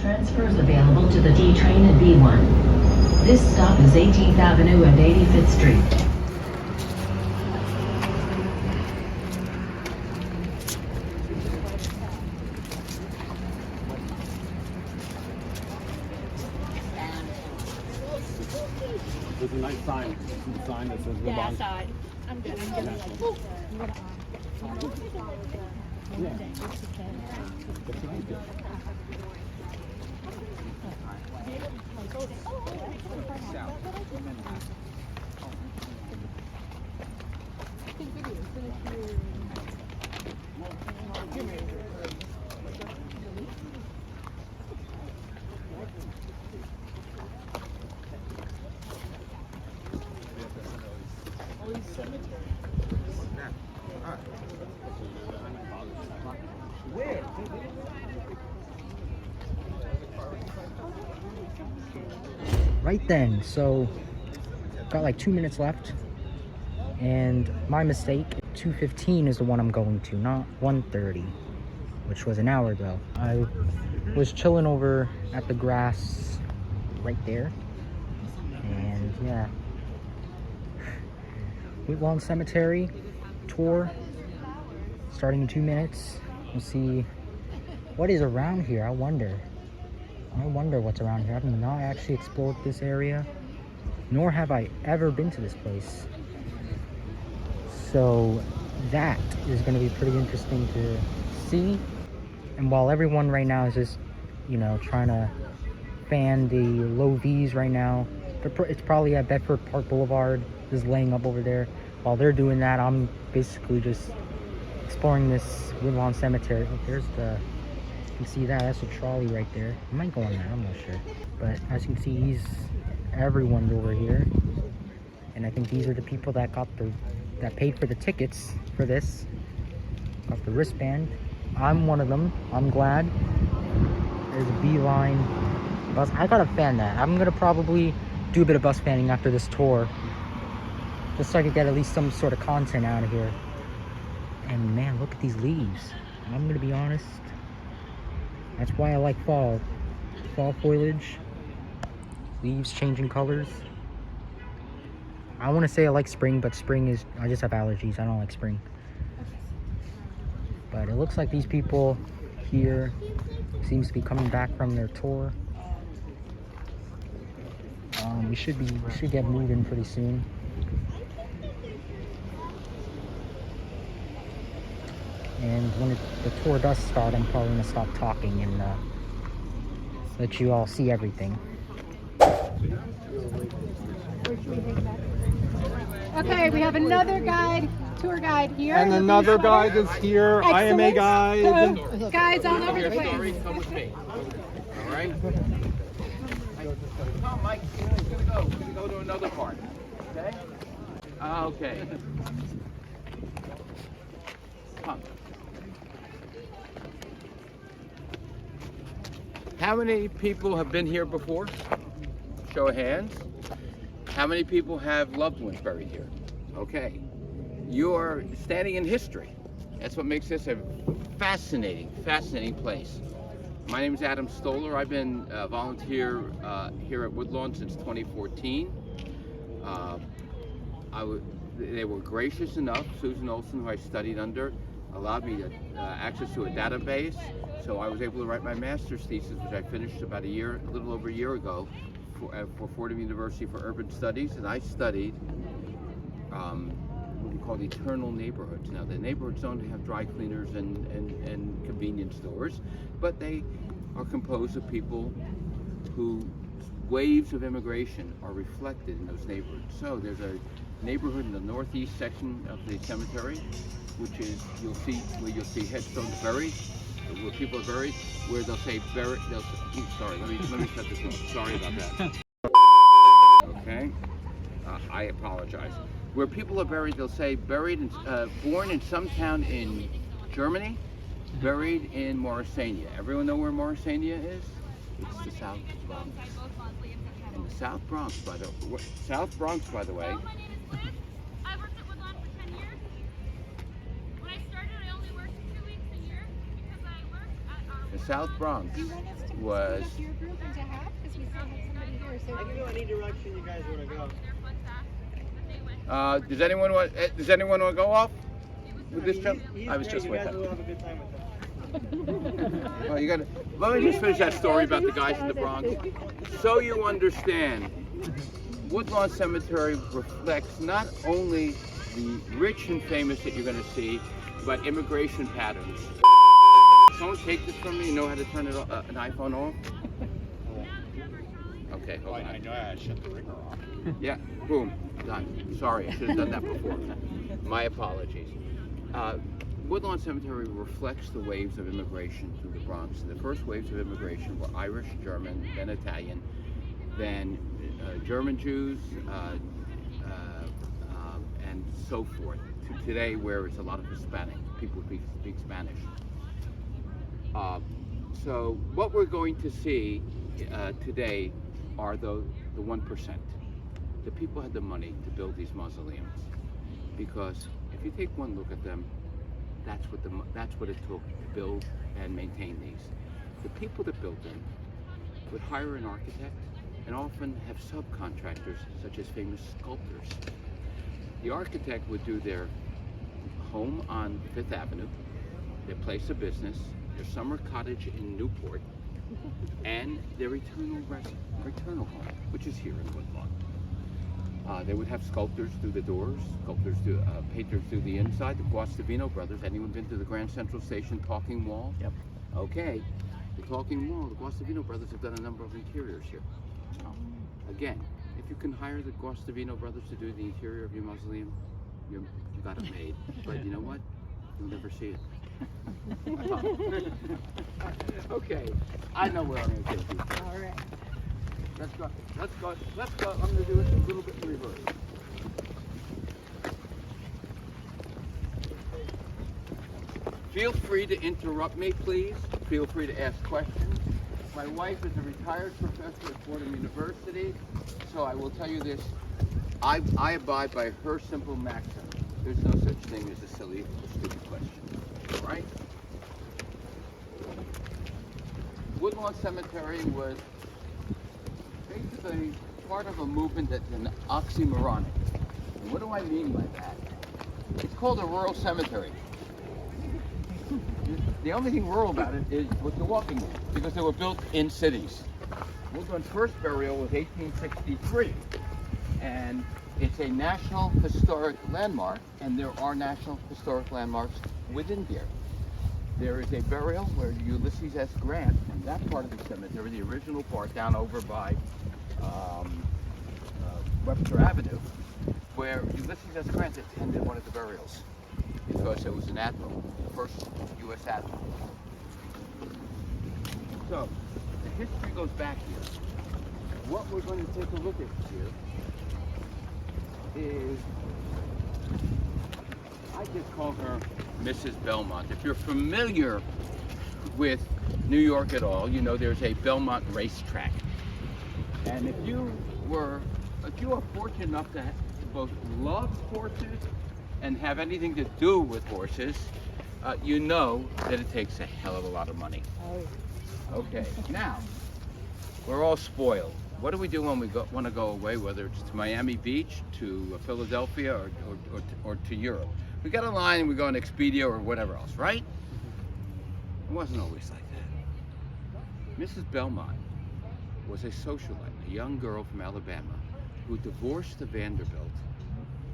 Transfers available to the D train and B1. This stop is 18th Avenue and 85th Street. There's a nice sign. A sign that says Yeah, Woodlawn. side. I'm good. Right then, so got like 2 minutes left, and my mistake, 2:15 is the one I'm going to, not 1:30, which was an hour ago. I was chilling over at the grass right there, and yeah, Woodlawn Cemetery tour starting in 2 minutes. We'll see what is around here. I wonder what's around here. I've not actually explored this area, nor have I ever been to this place. So that is going to be pretty interesting to see. And while everyone right now is just, you know, trying to fan the low V's right now, it's probably at Bedford Park Boulevard, just laying up over there. While they're doing that, I'm basically just exploring this Woodlawn Cemetery. Oh, there's the... You can see that's a trolley right there. I might go on that, I'm not sure. But as you can see, everyone's over here. And I think these are the people that that paid for the tickets for this. Got the wristband. I'm one of them. I'm glad. There's a beeline bus. I gotta fan that. I'm gonna probably do a bit of bus fanning after this tour, just so I can get at least some sort of content out of here. And man, look at these leaves. I'm gonna be honest, that's why I like fall foliage. Leaves changing colors. I want to say I like spring, but spring is, I just have allergies. I don't like spring. But it looks like these people here seems to be coming back from their tour. We should get moving pretty soon. And when the tour does start, I'm probably going to stop talking and let you all see everything. Okay, we have another tour guide here. And another guide is here. Excellent. I am a guide. So, guides all over the place. Come with me. All right? Come, Mike. We're gonna go to another part. Okay? Okay. Come. How many people have been here before? Show of hands. How many people have loved ones buried here? Okay. You are standing in history. That's what makes this a fascinating place. My name is Adam Stoller. I've been a volunteer here at Woodlawn since 2014. They were gracious enough, Susan Olson, who I studied under, allowed me access to a database, so I was able to write my master's thesis, which I finished about a little over a year ago, for Fordham University for Urban Studies, and I studied what we call the eternal neighborhoods. Now, the neighborhoods don't have dry cleaners and convenience stores, but they are composed of people whose waves of immigration are reflected in those neighborhoods. So there's a neighborhood in the northeast section of the cemetery, which is you'll see headstones buried, where people are buried, where they'll say buried. Sorry, let me shut this off. Sorry about that. Okay, I apologize. Where people are buried, they'll say buried born in some town in Germany, buried in Mauritania. Everyone know where Mauritania is? It's the South Bronx. In the South Bronx, by the way. My name is Liz. I worked at Woodlawn for 10 years. When I started, I only worked 2 weeks a year because I worked at our South Bronx Do you want us to was. split up your group into half? Because we still have somebody here. So I can go any direction you guys want to go. Does anyone want to go off with this jump? I was just You with guys will him. have a good time with him. Oh, you got. Let me just finish that story about the guys in the Bronx, so you understand. Woodlawn Cemetery reflects not only the rich and famous that you're going to see, but immigration patterns. Someone take this from me. You know how to turn it off, an iPhone off? Okay, hold on. I know how to shut the ringer off. Yeah, boom, done. Sorry, I should have done that before. My apologies. Woodlawn Cemetery reflects the waves of immigration through the Bronx. The first waves of immigration were Irish, German, then Italian, then German Jews, and so forth. To today, where it's a lot of Hispanic people who speak Spanish. So what we're going to see today are the 1%. The people had the money to build these mausoleums, because if you take one look at them, that's what it took to build and maintain these. The people that built them would hire an architect and often have subcontractors, such as famous sculptors. The architect would do their home on Fifth Avenue, their place of business, their summer cottage in Newport, and their eternal home, which is here in Woodlawn. They would have sculptors do the doors, painters do the inside. The Guastavino brothers. Anyone been to the Grand Central Station Talking Wall? Yep. Okay. The Talking Wall. The Guastavino brothers have done a number of interiors here. Again, if you can hire the Guastavino brothers to do the interior of your mausoleum, you got it made. But you know what? You'll never see it. Okay. I know where I'm going to take you. all right. Let's go. I'm going to do it a little bit in reverse. Feel free to interrupt me, please. Feel free to ask questions. My wife is a retired professor at Fordham University, so I will tell you this. I abide by her simple maxim. There's no such thing as a silly or stupid question. All right? Woodlawn Cemetery was basically part of a movement that's an oxymoronic. And what do I mean by that? It's called a rural cemetery. The only thing rural about it is what you're walking in, because they were built in cities. Woodlawn's first burial was 1863, and it's a National Historic Landmark, and there are National Historic Landmarks within there. There is a burial where Ulysses S. Grant, in that part of the cemetery, the original part down over by Webster Avenue, where Ulysses S. Grant attended one of the burials, because it was an admiral, the first U.S. admiral. So, the history goes back here. What we're going to take a look at here is, I just call her Mrs. Belmont. If you're familiar with New York at all, you know there's a Belmont racetrack. And if you are fortunate enough to both love horses and have anything to do with horses, you know that it takes a hell of a lot of money. Okay, now, we're all spoiled. What do we do when we want to go away, whether it's to Miami Beach, to Philadelphia, or to Europe? We got a line and we go on Expedia or whatever else, right? It wasn't always like that. Mrs. Belmont was a socialite, a young girl from Alabama who divorced the Vanderbilt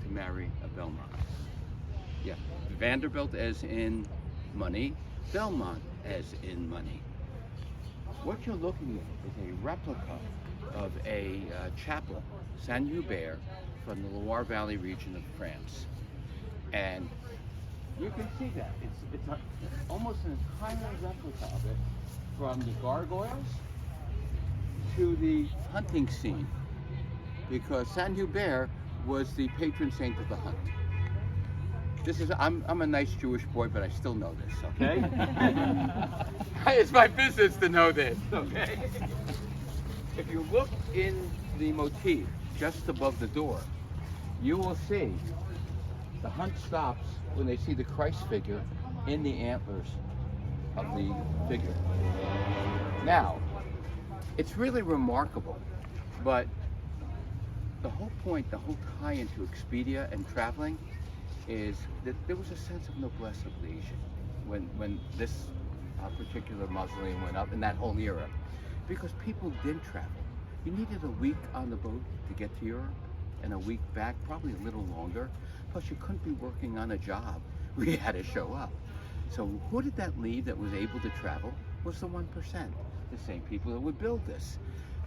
to marry a Belmont. Yeah, Vanderbilt as in money, Belmont as in money. What you're looking at is a replica of a chapel, St. from the Loire Valley region of France. And you can see that. It's almost an entire replica of it, from the gargoyles to the hunting scene, because St. Hubert was the patron saint of the hunt. This is, I'm a nice Jewish boy, but I still know this, okay? It's my business to know this, okay? If you look in the motif just above the door, you will see the hunt stops when they see the Christ figure in the antlers of the figure. Now, it's really remarkable, but the whole point, the whole tie into Expedia and traveling is that there was a sense of noblesse oblige when this particular mausoleum went up in that whole era, because people did travel. You needed a week on the boat to get to Europe and a week back, probably a little longer. Plus you couldn't be working on a job where you had to show up. So who did that leave that was able to travel? Was the 1%, the same people that would build this.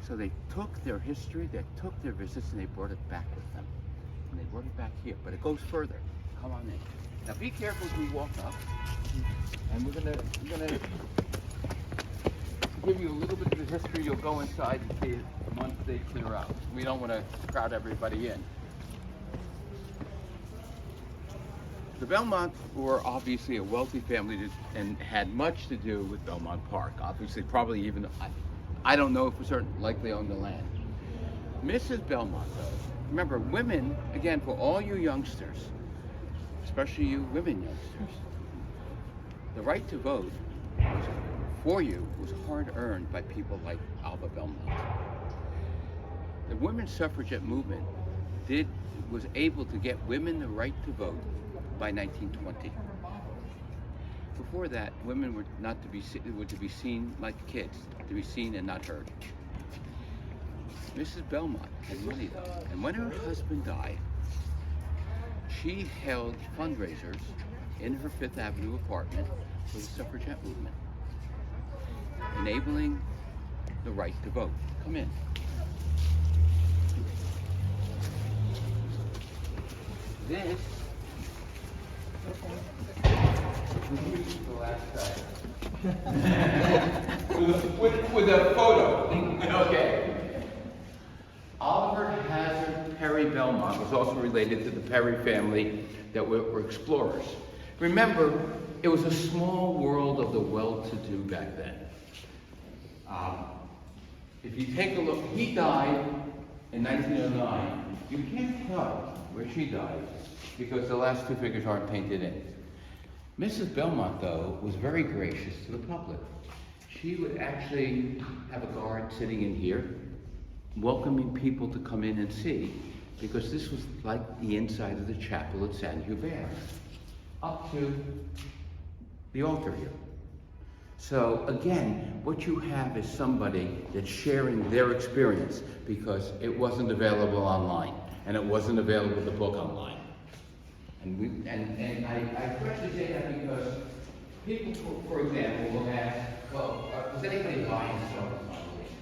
So they took their history, they took their visits, and they brought it back with them. And they brought it back here, but it goes further. Come on in. Now be careful as we walk up, and we're gonna give you a little bit of the history. You'll go inside and see it once they clear out. We don't want to crowd everybody in. The Belmonts were obviously a wealthy family and had much to do with Belmont Park. Obviously, probably even, I don't know for certain, likely owned the land. Mrs. Belmont, though, remember, women, again, for all you youngsters, especially you women youngsters, the right to vote for you was hard earned by people like Alva Belmont. The women's suffragette movement was able to get women the right to vote by 1920. Before that, women were not to be to be seen like kids, to be seen and not heard. Mrs. Belmont had money though, and when her husband died, she held fundraisers in her Fifth Avenue apartment for the suffragette movement, enabling the right to vote. Come in. This the last time. with a photo. Okay. Oliver Hazard Perry Belmont was also related to the Perry family that were explorers. Remember, it was a small world of the well-to-do back then. If you take a look, he died in 1909. You can't tell where she died because the last two figures aren't painted in. Mrs. Belmont, though, was very gracious to the public. She would actually have a guard sitting in here, welcoming people to come in and see, because this was like the inside of the chapel at Saint Hubert, up to the altar here. So again, what you have is somebody that's sharing their experience because it wasn't available online, and it wasn't available to book online. And I especially say that because people, for example, will ask, well, does anybody buy and sell this mausoleum?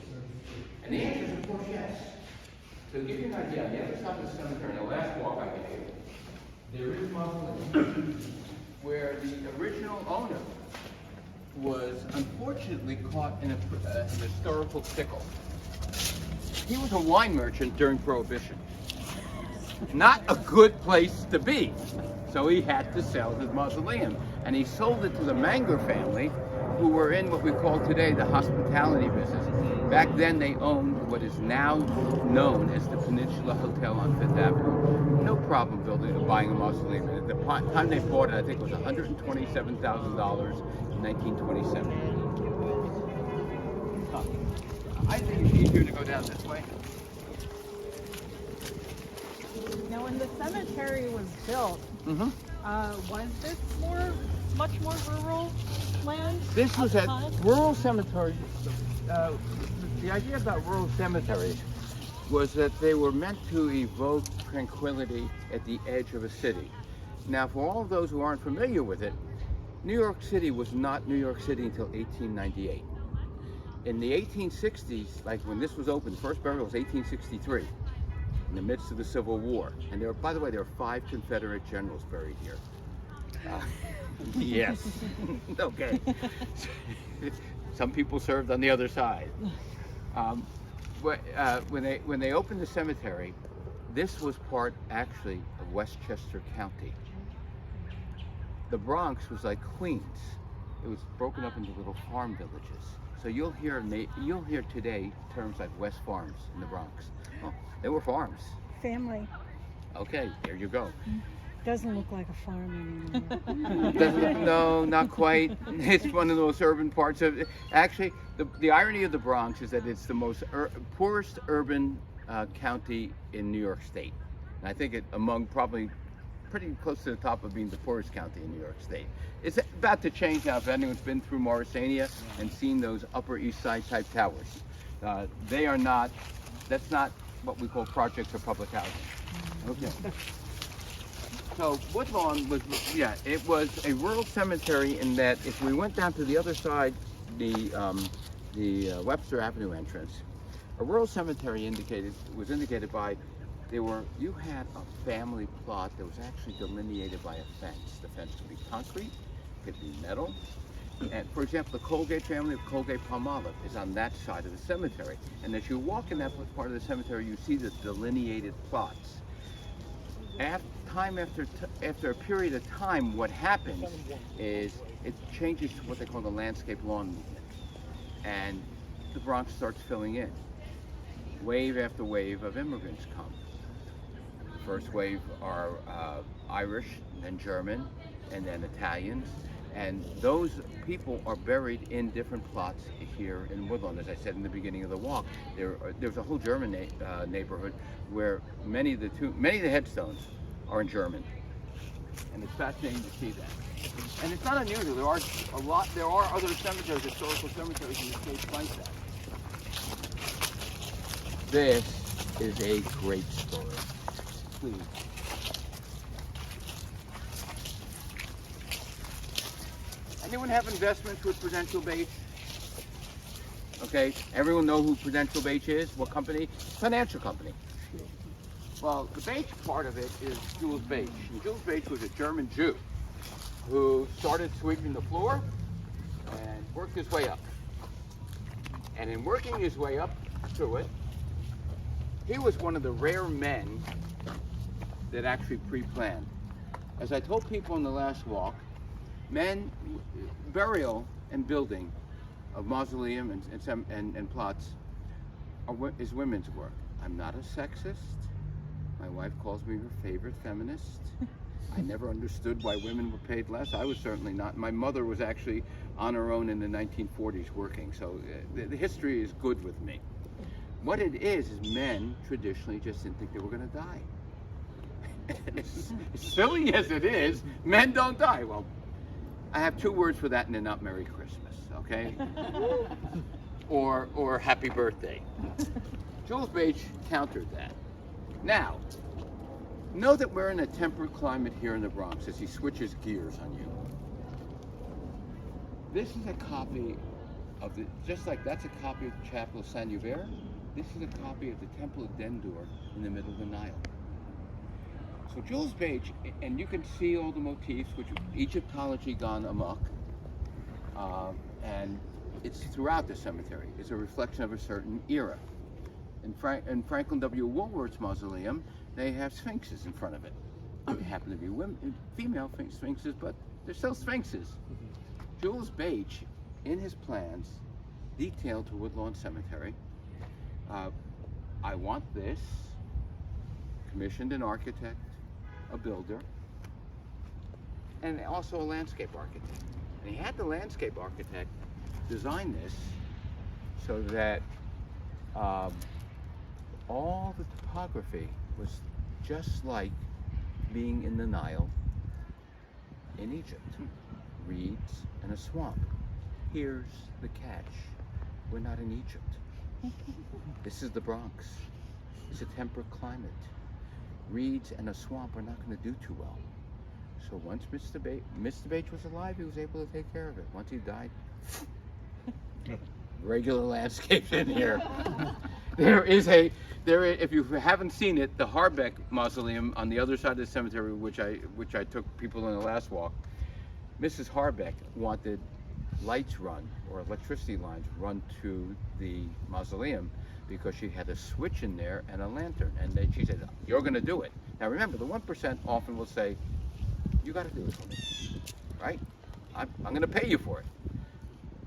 And the answer is, of course, yes. So to give you an idea, on the other side of the cemetery, the last walk I gave, there is a mausoleum where the original owner was unfortunately caught in a historical pickle. He was a wine merchant during Prohibition. Not a good place to be. So he had to sell his mausoleum. And he sold it to the Mangler family, who were in what we call today the hospitality business. Back then they owned what is now known as the Peninsula Hotel on Fifth Avenue. No problem buying a mausoleum. At the time they bought it, I think it was $127,000 in 1927. I think it's easier to go down this way. Now, when the cemetery was built, was this much more rural land? This was a rural cemetery. The idea about rural cemeteries was that they were meant to evoke tranquility at the edge of a city. Now, for all of those who aren't familiar with it, New York City was not New York City until 1898. In the 1860s, like when this was opened, the first burial was 1863. In the midst of the Civil War. And there, by the way, there are 5 Confederate generals buried here. Yes. Okay. Some people served on the other side. When they opened the cemetery, this was part, actually, of Westchester County. The Bronx was like Queens. It was broken up into little farm villages. So you'll hear today terms like West Farms in the Bronx. Oh, they were farms. Family. Okay, there you go. Doesn't look like a farm anymore. No, not quite. It's one of those urban parts of it. Actually, the irony of the Bronx is that it's the most poorest urban county in New York State. And I think it among probably pretty close to the top of being the poorest county in New York State. It's about to change now. If anyone's been through ᴴᴰ and seen those Upper East Side type towers, they are not. That's not what we call projects or public housing. Okay. So Woodlawn was, it was a rural cemetery in that if we went down to the other side, the Webster Avenue entrance, a rural cemetery was indicated by you had a family plot that was actually delineated by a fence. The fence could be concrete, could be metal. And for example, the Colgate family of Colgate-Palmolive is on that side of the cemetery. And as you walk in that part of the cemetery, you see the delineated plots. After a period of time, what happens is it changes to what they call the landscape lawn movement. And the Bronx starts filling in. Wave after wave of immigrants come. The first wave are Irish, then German, and then Italians. And those people are buried in different plots here in Woodlawn. As I said in the beginning of the walk, there's a whole German neighborhood where many of the headstones are in German, and it's fascinating to see that. And it's not unusual. There are other cemeteries, historical cemeteries in the States like that. This is a great story. Please. Anyone have investments with Prudential Bache? Okay, everyone know who Prudential Bache is? What company? Financial company. Well, the Bache part of it is Jules Bache. And Jules Bache was a German Jew who started sweeping the floor and worked his way up. And in working his way up to it, he was one of the rare men that actually pre-planned. As I told people in the last walk, burial and building of mausoleum and plots is women's work. I'm not a sexist. My wife calls me her favorite feminist. I never understood why women were paid less. I was certainly not. My mother was actually on her own in the 1940s working, so the history is good with me. What it is men traditionally just didn't think they were going to die. As silly as it is, men don't die. Well, I have two words for that, and they're not Merry Christmas, okay? or Happy Birthday. Jules Bache countered that. Now, know that we're in a temperate climate here in the Bronx as he switches gears on you. This is a copy of that's a copy of the Chapel of Saint Hubert. This is a copy of the Temple of Dendur in the middle of the Nile. So Jules Bache, and you can see all the motifs, which Egyptology gone amok, and it's throughout the cemetery. It's a reflection of a certain era. In Franklin W. Woolworth's mausoleum, they have sphinxes in front of it. They happen to be female sphinxes, but they're still sphinxes. Jules Bache, in his plans, detailed to Woodlawn Cemetery, I want this, commissioned an architect, a builder, and also a landscape architect. And he had the landscape architect design this so that all the topography was just like being in the Nile in Egypt. Reeds and a swamp. Here's the catch. We're not in Egypt. This is the Bronx. It's a temperate climate. Reeds and a swamp are not going to do too well. So once Mr. Bache was alive, he was able to take care of it. Once he died, regular landscapes in here. If you haven't seen it, the Harbeck Mausoleum on the other side of the cemetery, which I took people on the last walk, Mrs. Harbeck wanted lights run or electricity lines run to the mausoleum because she had a switch in there and a lantern. And then she said, "You're going to do it." Now remember, the 1% often will say, "You got to do it for me, right? I'm going to pay you for it."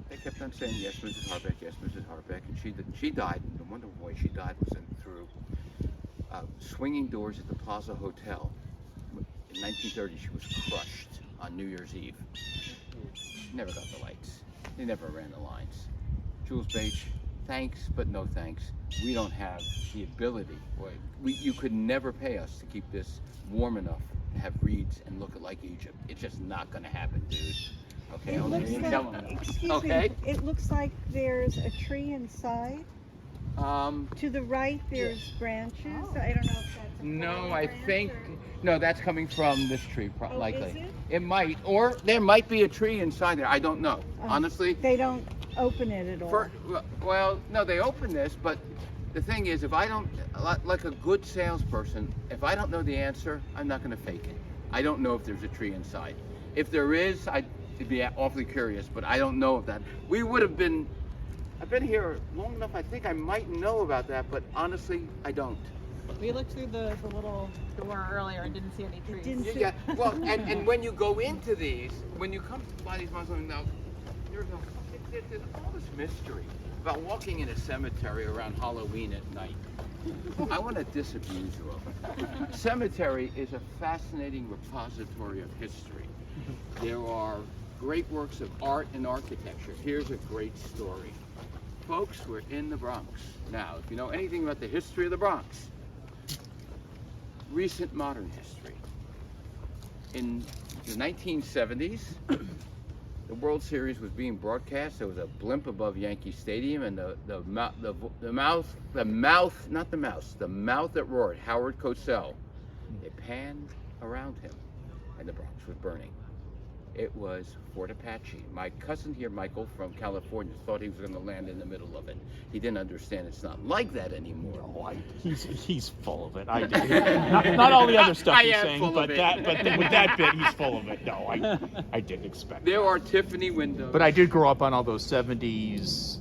They kept on saying, "Yes, Mrs. Harbeck, yes, Mrs. Harbeck," and she died. And the wonderful way she died was through swinging doors at the Plaza Hotel. In 1930, she was crushed on New Year's Eve. She never got the lights. They never ran the lines. Jules Bache, thanks, but no thanks. We don't have the ability. You could never pay us to keep this warm enough to have reeds and look like Egypt. It's just not going to happen, dude. Okay, It I'll looks tell like, them. excuse Okay. me, it looks like there's a tree inside. To the right, there's branches. I don't know if that's a No, flower I branch think, or- no, that's coming from this tree, Oh, likely. is it? It might, or there might be a tree inside there. I don't know, honestly. They don't open it at all. Well, no, they open this, but the thing is, if I don't, like a good salesperson, if I don't know the answer, I'm not going to fake it. I don't know if there's a tree inside. If there is, I'd be awfully curious, but I don't know of that. We would have been, I've been here long enough, I think I might know about that, but honestly, I don't. We looked through the little door earlier and didn't see any trees. didn't see- Yeah, well, and when you go into these, when you come by these mausoleums now, there's all this mystery about walking in a cemetery around Halloween at night. I want to disabuse you of it. Cemetery is a fascinating repository of history. There are great works of art and architecture. Here's a great story. Folks, we're in the Bronx. Now, if you know anything about the history of the Bronx, recent modern history. In the 1970s, the World Series was being broadcast. There was a blimp above Yankee Stadium, and the mouth that roared, Howard Cosell. It panned around him, and the Bronx was burning. It was Fort Apache. My cousin here, Michael, from California, thought he was going to land in the middle of it. He didn't understand it's not like that anymore. Oh, he's full of it. I did. Not all the other stuff I he's am saying, full but of it. with that bit, he's full of it. No, I didn't expect There that. are Tiffany windows. But I did grow up on all those 70s,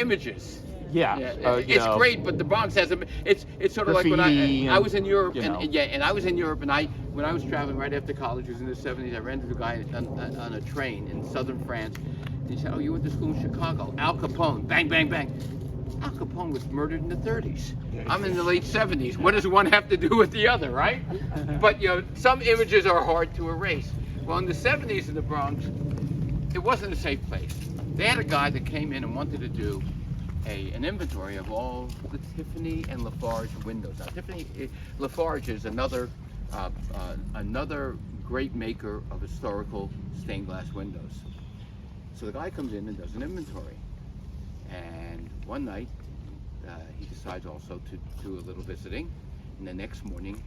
images. Yeah, It's great, but the Bronx has it's sort of like when graffiti I was in Europe, you know. and I was in Europe, and when I was traveling right after college, it was in the 70s, I ran into a guy on a train in southern France, and he said, "Oh, you went to school in Chicago? Al Capone, bang, bang, bang." Al Capone was murdered in the 30s. I'm in the late 70s. What does one have to do with the other, right? But some images are hard to erase. Well, in the 70s in the Bronx, it wasn't a safe place. They had a guy that came in and wanted to do an inventory of all the Tiffany and Lafarge windows. Now, Tiffany Lafarge is another great maker of historical stained glass windows. So the guy comes in and does an inventory. And one night, he decides also to do a little visiting. And the next morning,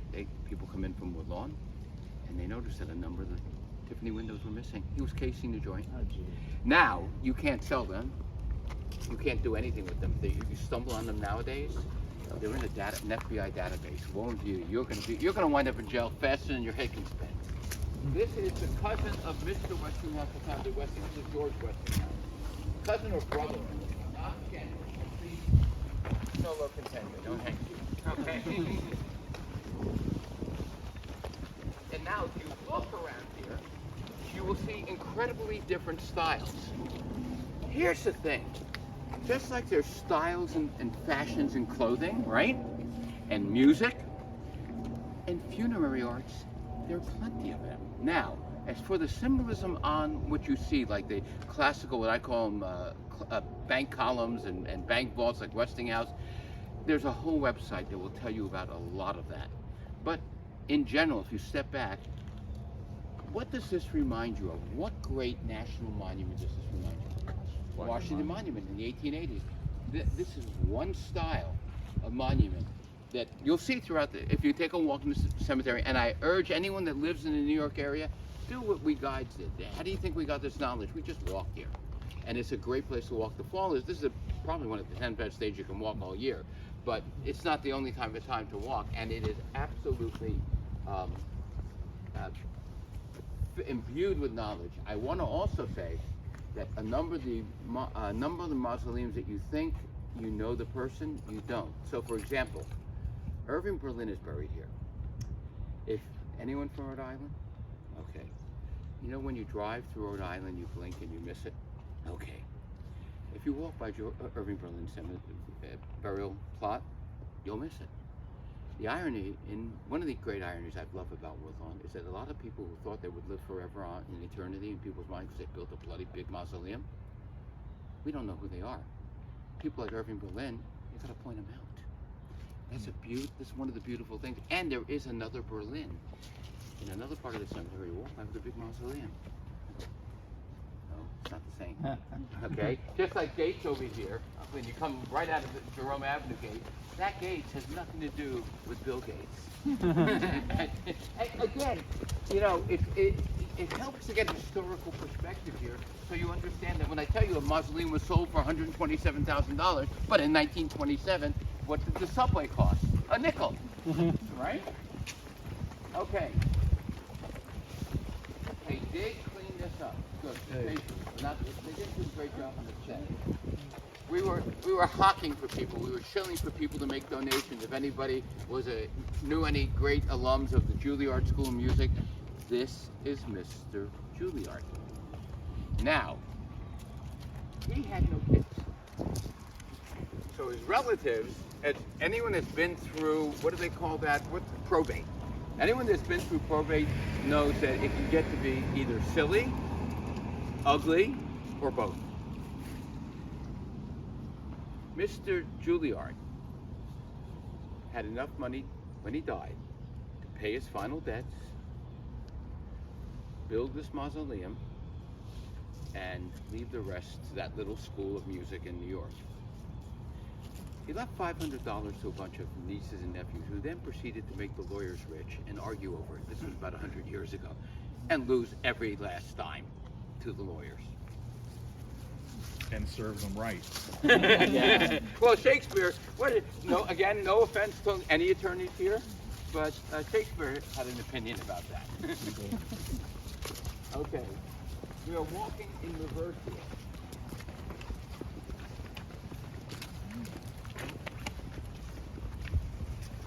people come in from Woodlawn, and they notice that a number of the Tiffany windows were missing. He was casing the joint. Oh, geez. Now, you can't sell them. You can't do anything with them. If you stumble on them nowadays, they're in an FBI database. Won't you? You're going to wind up in jail faster than your head can spin. This is the cousin of Mr. Westinghouse, the founder of Westinghouse, this is George Westinghouse. Cousin or brother? Not again. Please, solo contender. Don't hang. Okay. And now, if you look around here, you will see incredibly different styles. Here's the thing. Just like there's styles and fashions in clothing, right? And music and funerary arts, there are plenty of them. Now, as for the symbolism on what you see, like the classical, what I call them, bank columns and bank vaults like Westinghouse, there's a whole website that will tell you about a lot of that. But in general, if you step back, what does this remind you of? What great national monument does this remind you of? Washington Monument in the 1880s. This is one style of monument that you'll see throughout if you take a walk in the cemetery, and I urge anyone that lives in the New York area, do what we guides did. How do you think we got this knowledge? We just walked here. And it's a great place to walk. The fall this is probably one of the 10 best days you can walk all year, but it's not the only time to walk, and it is absolutely imbued with knowledge. I want to also say that a number of the mausoleums that you think you know the person, you don't. So, for example, Irving Berlin is buried here. If anyone from Rhode Island, okay. You know when you drive through Rhode Island, you blink and you miss it. Okay. If you walk by Irving Berlin burial plot, you'll miss it. The irony, in one of the great ironies I love about Woodlawn, is that a lot of people who thought they would live forever on in eternity in people's minds because they built a bloody big mausoleum, we don't know who they are. People like Irving Berlin, you got to point them out. That's that's one of the beautiful things. And there is another Berlin in another part of the cemetery wall. That was a big mausoleum. No, it's not the same. Okay, just like Gates over here, when you come right out of the Jerome Avenue gate, that gate has nothing to do with Bill Gates. Again, you know, it helps to get historical perspective here, so you understand that when I tell you a mausoleum was sold for $127,000, but in 1927, what did the subway cost? A nickel, right? Okay. They did clean this up. Good. They didn't do a great job on the set. We were hawking for people. We were shilling for people to make donations. If anybody knew any great alums of the Juilliard School of Music, this is Mr. Juilliard. Now, he had no kids. So his relatives, anyone that's been through, what do they call that? Probate. Anyone that's been through probate knows that it can get to be either silly, ugly, or both. Mr. Juilliard had enough money when he died to pay his final debts, build this mausoleum, and leave the rest to that little school of music in New York. He left $500 to a bunch of nieces and nephews who then proceeded to make the lawyers rich and argue over it. This was about 100 years ago. And lose every last dime to the lawyers. And serve them right. Yeah. Well, Shakespeare, no offense to any attorneys here, but Shakespeare had an opinion about that. Okay. We are walking in reverse here.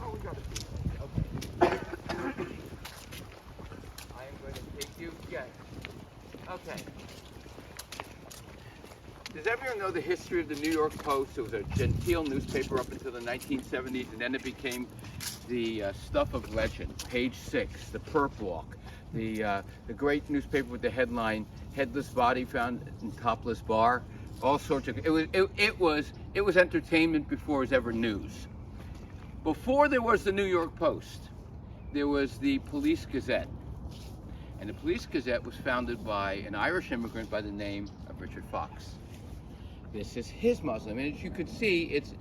Oh, we got to see that. Okay. I am going to take you. Yes. Okay. Does everyone know the history of the New York Post? It was a genteel newspaper up until the 1970s, and then it became the stuff of legend. Page 6, the Perp Walk, the great newspaper with the headline "Headless Body Found in Topless Bar." All sorts of it was entertainment before it was ever news. Before there was the New York Post, there was the Police Gazette, and the Police Gazette was founded by an Irish immigrant by the name of Richard Fox. This is his mausoleum, and as you could see, it's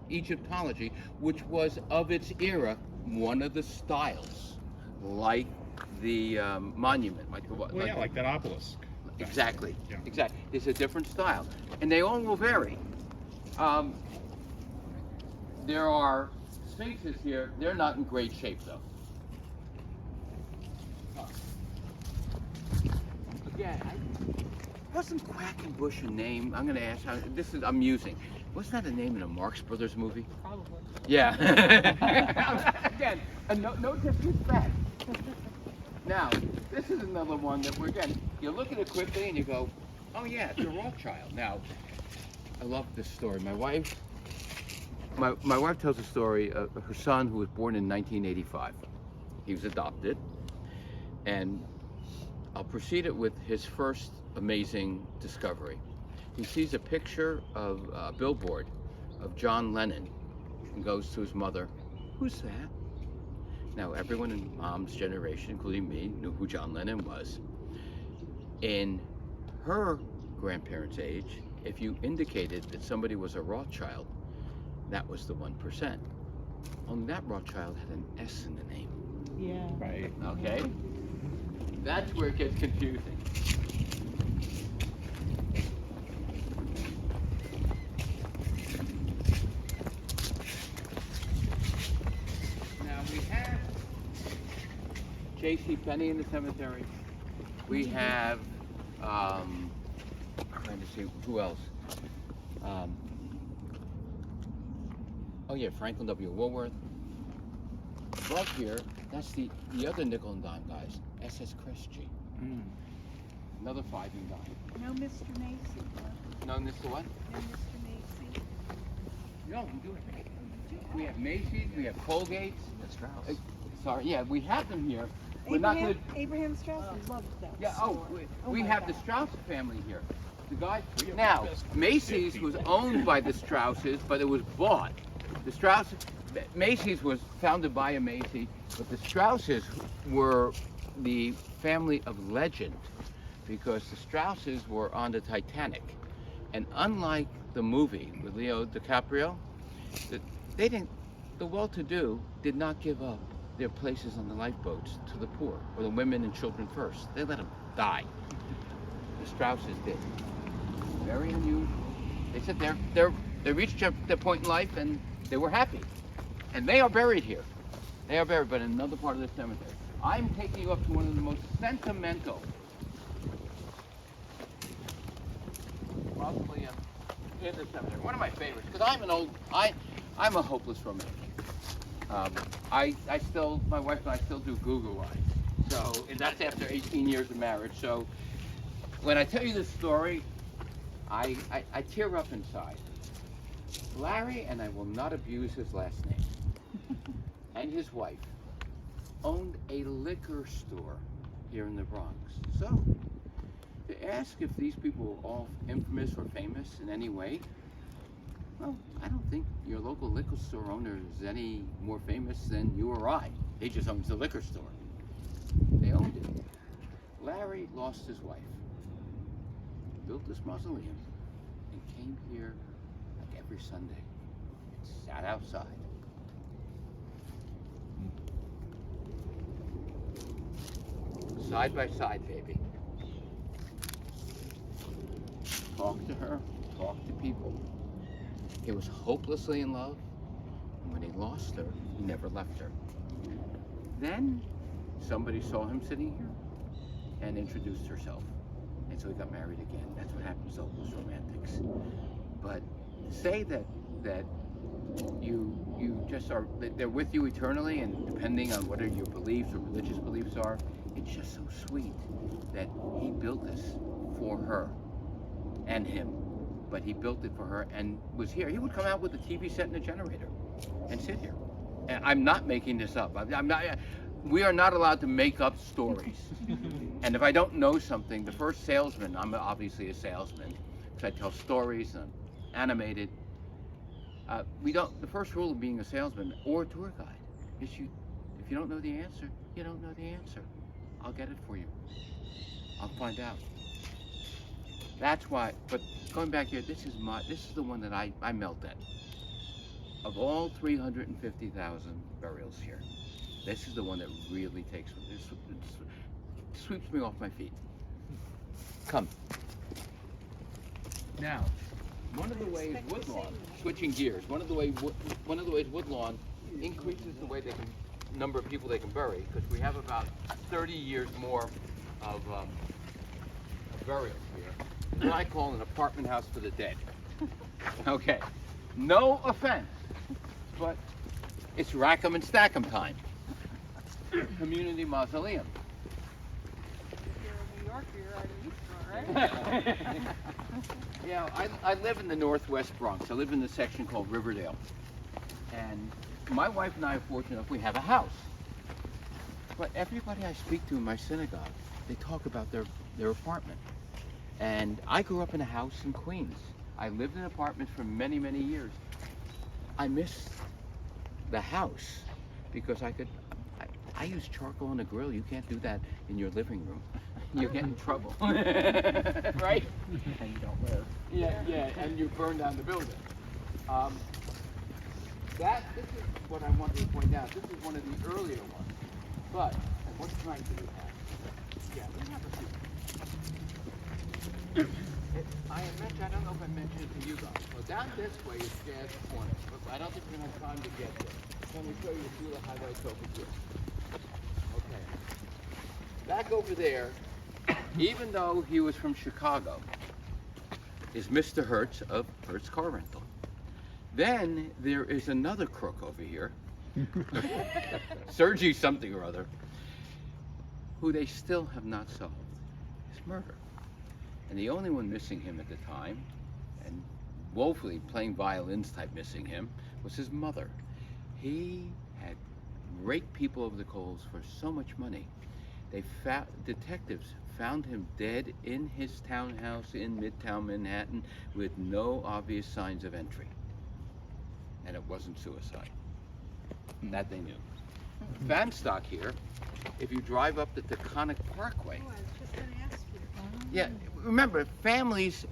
Egyptology, which was of its era one of the styles, like the monument, like that obelisk. Exactly. Yeah. Exactly. It's a different style, and they all will vary. There are sphinxes here. They're not in great shape, though. Again, wasn't Quackenbush a name? I'm going to ask. I'm musing. Wasn't that a name in a Marx Brothers movie? Probably. Yeah. Again, no disrespect. Now, this is another one that you look at it quickly and you go, oh yeah, it's a Rothschild. Now, I love this story. My wife tells a story of her son who was born in 1985. He was adopted, and I'll precede it with his first amazing discovery. He sees a picture of a billboard of John Lennon and goes to his mother, "Who's that?" Now, everyone in Mom's generation, including me, knew who John Lennon was. In her grandparents' age, if you indicated that somebody was a Rothschild, that was the 1%. Only that Rothschild had an S in the name. Yeah. Right. Okay? That's where it gets confusing. Now we have J.C. Penney in the cemetery. We have, I'm trying to see who else. Oh yeah, Franklin W. Woolworth. Above here, that's the other nickel and dime guys, SS Christie. Another 5 and dime. No, Mr. Macy. No, Mr. what? No, Mr. Macy. No, I'm doing it. we have Macy's, we have Colgate's. That's Strauss. Sorry, yeah, we have them here. We're not good. Abraham Strauss loved that Yeah. store. We my have God. the Strauss family here. The guy. Now, Macy's was owned by the Strausses, but it was bought. The Strauss. Macy's was founded by a Macy, but the Strausses were the family of legend because the Strausses were on the Titanic, and unlike the movie with Leo DiCaprio, they didn't. The well-to-do did not give up their places on the lifeboats to the poor or the women and children first. They let them die. The Strausses did. Very unusual. They said they reached their point in life and they were happy. And they are buried here. They are buried, but in another part of the cemetery. I'm taking you up to one of the most sentimental, mausoleum in the cemetery. One of my favorites, because I'm a hopeless romantic. My wife and I still do Google rides. So, and that's after 18 years of marriage. So, when I tell you this story, I tear up inside. Larry, and I will not abuse his last name, and his wife owned a liquor store here in the Bronx. So, to ask if these people were all infamous or famous in any way, well, I don't think your local liquor store owner is any more famous than you or I. They just owned the liquor store. They owned it. Larry lost his wife, built this mausoleum, and came here like every Sunday and sat outside. Side by side, baby. Talk to her, talk to people. He was hopelessly in love, and when he lost her, he never left her. Then, somebody saw him sitting here and introduced herself. And so he got married again. That's what happens to hopeless romantics. But say that you just are, that they're with you eternally, and depending on whatever your beliefs or religious beliefs are, it's just so sweet that he built this for her and him. But he built it for her and was here. He would come out with a TV set and a generator and sit here. And I'm not making this up. I'm not. We are not allowed to make up stories. And if I don't know something, the first salesman, I'm obviously a salesman, because I tell stories and I'm animated. The first rule of being a salesman or a tour guide is if you don't know the answer, you don't know the answer. I'll get it for you. I'll find out. That's why, but going back here, this is the one that I melt at. Of all 350,000 burials here, this is the one that really takes, it sweeps me off my feet. Come. Now, one of the ways Woodlawn, switching gears, one of the ways Woodlawn increases the number of people they can bury, because we have about 30 years more of burials here. What I call an apartment house for the dead. Okay, no offense, but it's rack 'em and stack 'em time. Community mausoleum. If you're in New York, you're at an East Shore, right? Yeah, I live in the Northwest Bronx. I live in the section called Riverdale. And my wife and I are fortunate enough we have a house. But everybody I speak to in my synagogue, they talk about their apartment. And I grew up in a house in Queens. I lived in an apartment for many, many years. I miss the house because I use charcoal on the grill. You can't do that in your living room. You get in trouble, right? And you don't live. Yeah, and you burn down the building. This is what I wanted to point out. This is one of the earlier ones. But what kind do we have? Yeah, we have a few. I don't know if I mentioned it to you guys. Well, down this way is Jazz Corner. But I don't think we're going to have time to get there. Let me show you a few of the highlights over here. Okay. Back over there, even though he was from Chicago, is Mr. Hertz of Hertz Car Rental. Then there is another crook over here, Sergey something or other, who they still have not solved his murder. And the only one missing him at the time, and woefully playing violins type missing him was his mother. He had raked people over the coals for so much money. Detectives found him dead in his townhouse in Midtown Manhattan with no obvious signs of entry. And it wasn't suicide. That they knew. Vanstock here, if you drive up the Taconic Parkway, Oh, I was just going to ask you. yeah, remember, families,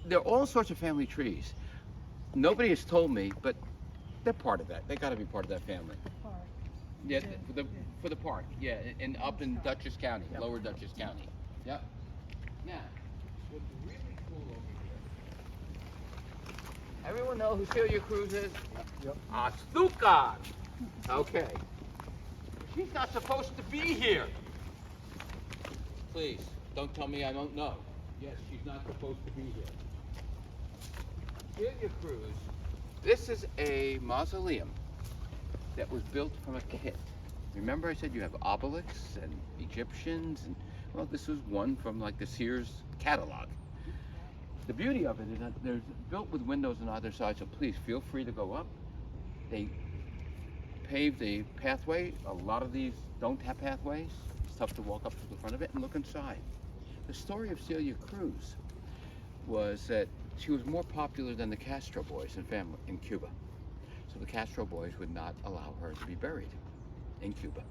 there are all sorts of family trees. Nobody has told me, but they're part of that. They got to be part of that family. Yeah, for the park, yeah, and up in Dutchess County, lower Dutchess County. Yep. Now, what's really cool over here, everyone know who Celia Cruz is? Yep. Azúcar! Okay. She's not supposed to be here. Please, don't tell me I don't know. Yes, she's not supposed to be here. Celia Cruz, this is a mausoleum that was built from a kit. Remember I said you have obelisks and Egyptians, and well, this was one from like the Sears catalog. The beauty of it is that they're built with windows on either side, so please feel free to go up. They paved a pathway. A lot of these don't have pathways. It's tough to walk up to the front of it and look inside. The story of Celia Cruz was that she was more popular than the Castro boys in Cuba. So the Castro boys would not allow her to be buried in Cuba.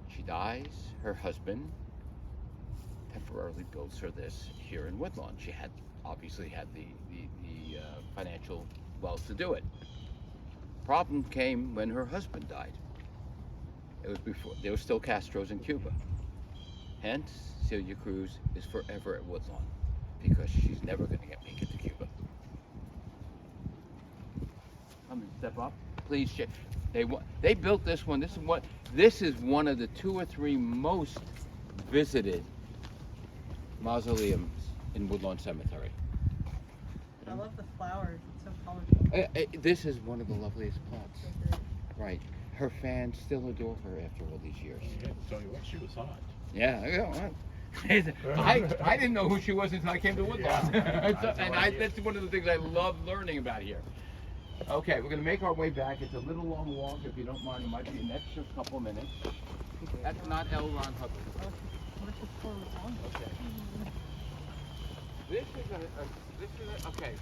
She dies, her husband temporarily builds her this here in Woodlawn. She had obviously had the financial wealth to do it. Problem came when her husband died. It was before, there were still Castros in Cuba. Hence, Celia Cruz is forever at Woodlawn because she's never going to make it to Cuba. I'm going to step up. Please check. They built this one. This is one of the 2 or 3 most visited mausoleums in Woodlawn Cemetery. I love the flowers. It's so colorful. This is one of the loveliest plots. Right. Her fans still adore her after all these years. Yeah, to tell you what, she was hot. Yeah, I didn't know who she was until I came to Woodlawn. Yeah, that's one of the things I love learning about here. Okay, we're going to make our way back. It's a little long walk. If you don't mind, it might be an extra couple minutes. That's not L. Ron Hubbard. Okay. This is okay.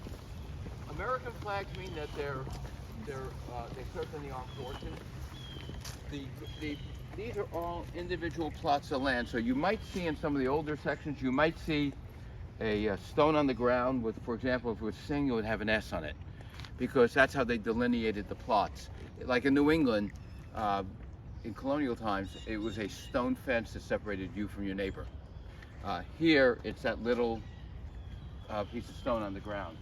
American flags mean that they served in the armed forces. These are all individual plots of land. So you might see in some of the older sections, you might see a stone on the ground with, for example, if it was Sing, it would have an S on it, because that's how they delineated the plots. Like in New England, in colonial times, it was a stone fence that separated you from your neighbor. Here, it's that little piece of stone on the ground.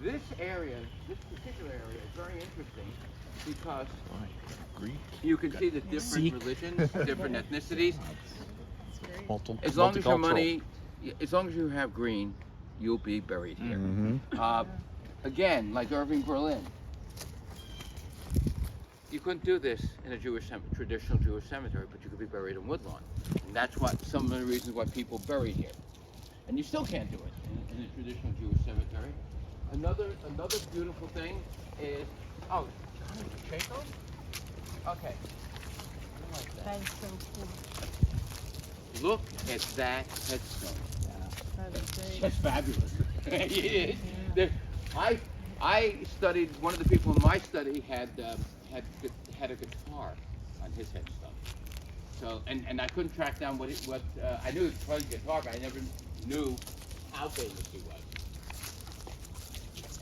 This area, this particular area, is very interesting because you can see the different religions, different ethnicities. As long as your money, as long as you have green, you'll be buried here. Again, like Irving Berlin, you couldn't do this in a traditional Jewish cemetery, but you could be buried in Woodlawn. And that's what some of the reasons why people buried here. And you still can't do it in a traditional Jewish cemetery. Another beautiful thing is, oh, Pacheco? Okay. I like that. That is so cool. Look at that headstone. That is great. That's fabulous. It is. I studied, one of the people in my study had a guitar on his headstone. So, and I couldn't track down what I knew it was probably a guitar, but I never knew how famous he was.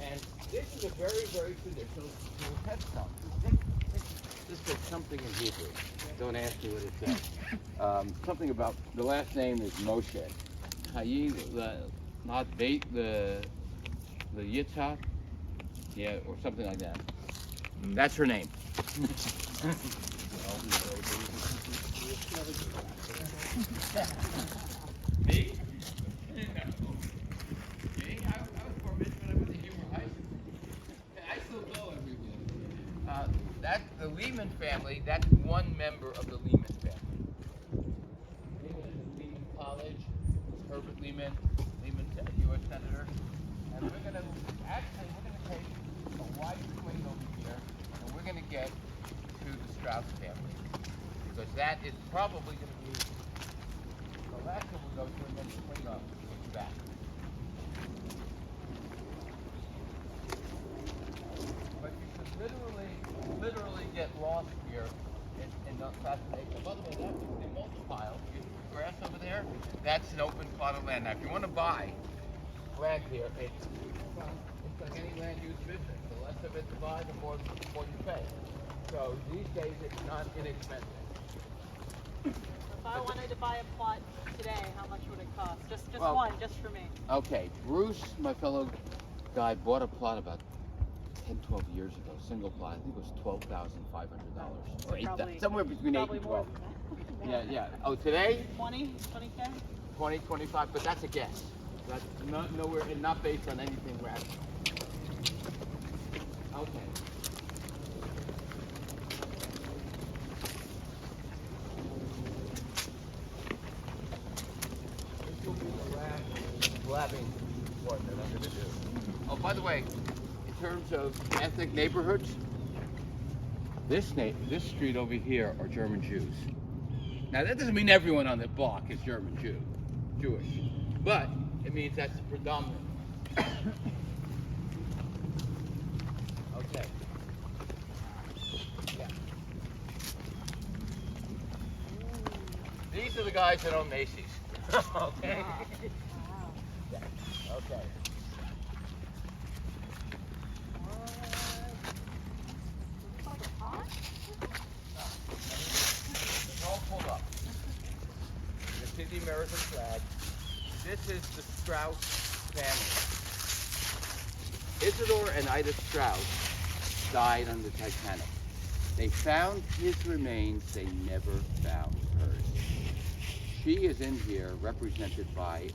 And this is a very, very traditional headstone. This says something in Hebrew. Don't ask me what it says. Something about, the last name is Moshe. Not bait the Yitzhak, yeah, or something like that. That's her name. Me? No. Me? I was more rich when I went to Humor High School. I still go everywhere. That's the Lehman family. That's one member of the Lehman family. Lehman College. Herbert Lehman, U.S. Senator. And we're gonna take a wide swing over here, and we're gonna get to the Strauss family, because that is probably gonna be the last one we'll go to, and then swing up and back. But you could literally get lost here in the fascination. By the way, that's the multi-pile. You see the grass over there? That's an open plot of land. Now, if you want to buy land here, it's like any land use business. The less of it to buy, the more you pay. So these days, it's not inexpensive. If I wanted to buy a plot today, how much would it cost? Just Well, one, just for me. Okay, Bruce, my fellow guy, bought a plot about 10, 12 years ago, single plot. I think it was $12,500 or $8,000, somewhere between 8 and 12. Yeah. Oh, today? 20K? 20, 25, but that's a guess. That's nowhere, and not based on anything rational. Okay. This will be the last blabbing part that I'm going to do. Oh, by the way, in terms of ethnic neighborhoods, this street over here are German Jews. Now that doesn't mean everyone on the block is German Jewish, but it means that's the predominant. Okay. Yeah. These are the guys that own Macy's. Okay. Yeah. Okay. It's all pulled up. You see the American flag. This is the Strauss family. Isidore and Ida Strauss died on the Titanic. They found his remains, they never found hers. She is in here represented by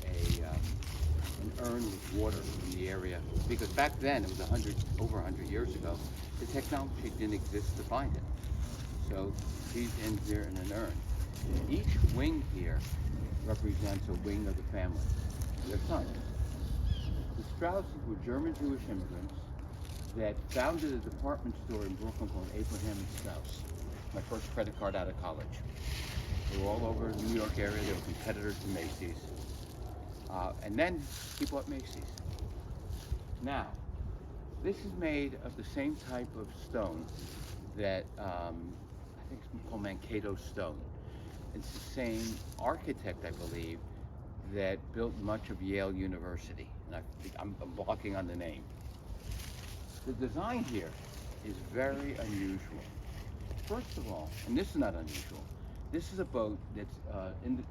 an urn with water in the area, because back then, it was over 100 years ago, the technology didn't exist to find it. So she's in here in an urn. Each wing here represents a wing of the family, their sons. The Strausses were German Jewish immigrants that founded a department store in Brooklyn called Abraham and Strauss. My first credit card out of college. They were all over the New York area. They were competitors to Macy's. And then he bought Macy's. Now, this is made of the same type of stone that I think it's called Mankato stone. It's the same architect, I believe, that built much of Yale University. And I'm blocking on the name. The design here is very unusual. First of all, and this is not unusual, this is a boat that's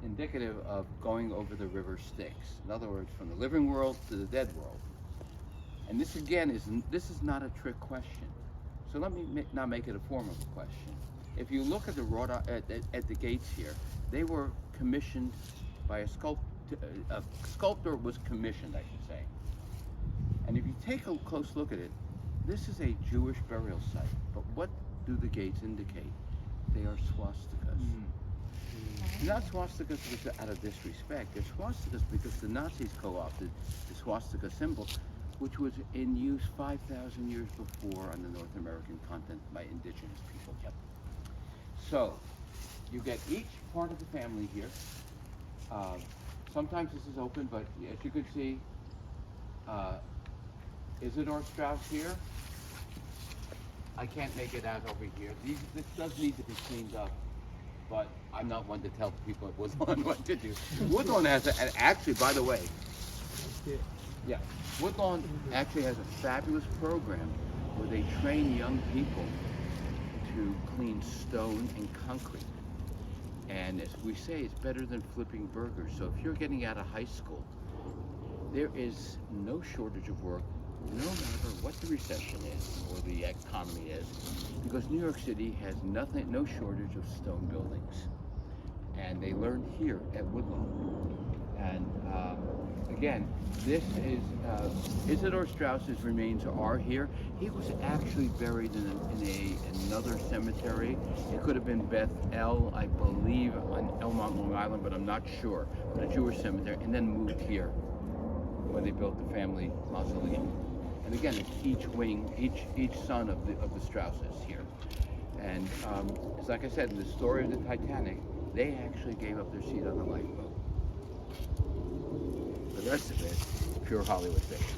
indicative of going over the river Styx. In other words, from the living world to the dead world. And this again is not a trick question. So let me not make it a formal question. If you look at at the gates here, they were commissioned by a sculptor was commissioned, I should say. And if you take a close look at it, this is a Jewish burial site. But what do the gates indicate? They are swastikas. Not swastikas because out of disrespect. They're swastikas because the Nazis co-opted the swastika symbol, which was in use 5,000 years before on the North American continent by indigenous people. Yep. So, you get each part of the family here. Sometimes this is open, but as you can see, Isidore Strauss here. I can't make it out over here. This does need to be cleaned up, but I'm not one to tell people at Woodlawn what to do. Woodlawn has actually, by the way, yeah, Woodlawn actually has a fabulous program where they train young people to clean stone and concrete. And as we say, it's better than flipping burgers. So if you're getting out of high school, there is no shortage of work, no matter what the recession is or the economy is, because New York City has no shortage of stone buildings. And they learned here at Woodlawn. And again, this is Isidore Strauss's remains are here. He was actually buried in another cemetery. It could have been Beth El, I believe, on Elmont, Long Island, but I'm not sure. But a Jewish cemetery, and then moved here. when they built the family mausoleum. And again, it's each wing, each son of the Strausses here. And it's like I said, in the story of the Titanic, they actually gave up their seat on the lifeboat. The rest of it, pure Hollywood fiction.